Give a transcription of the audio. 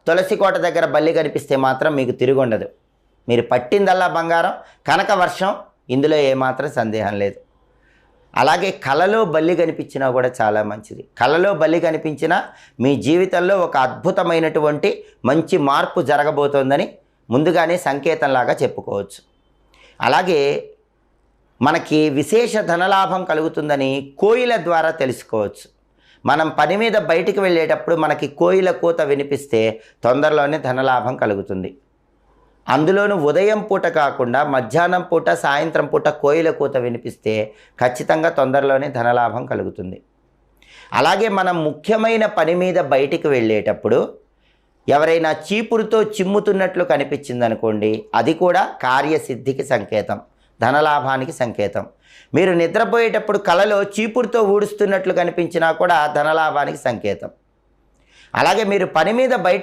తులసి కోట దగ్గర బల్లి కనిపిస్తే మాత్రం మీకు తిరుగుండదు. మీరు పట్టిందల్లా బంగారం, కనక వర్షం, ఇందులో ఏమాత్రం సందేహం లేదు. అలాగే కలలో బల్లి కనిపించినా కూడా చాలా మంచిది. కలలో బల్లి కనిపించినా మీ జీవితంలో ఒక అద్భుతమైనటువంటి మంచి మార్పు జరగబోతోందని ముందుగానే సంకేతంలాగా చెప్పుకోవచ్చు. అలాగే మనకి విశేష ధనలాభం కలుగుతుందని కోయిల ద్వారా తెలుసుకోవచ్చు. మనం పని మీద బయటికి వెళ్ళేటప్పుడు మనకి కోయిల కూత వినిపిస్తే తొందరలోనే ధనలాభం కలుగుతుంది. అందులోనూ ఉదయం పూట కాకుండా మధ్యాహ్నం పూట, సాయంత్రం పూట కోయిల కూత వినిపిస్తే ఖచ్చితంగా తొందరలోనే ధనలాభం కలుగుతుంది. అలాగే మనం ముఖ్యమైన పని మీద బయటికి వెళ్ళేటప్పుడు ఎవరైనా చీపురుతో చిమ్ముతున్నట్లు కనిపించిందనుకోండి, అది కూడా కార్యసిద్ధికి సంకేతం, ధనలాభానికి సంకేతం. మీరు నిద్రపోయేటప్పుడు కలలో చీపురుతో ఊడుస్తున్నట్లు కనిపించినా కూడా ధనలాభానికి సంకేతం. అలాగే మీరు పని మీద బయటికి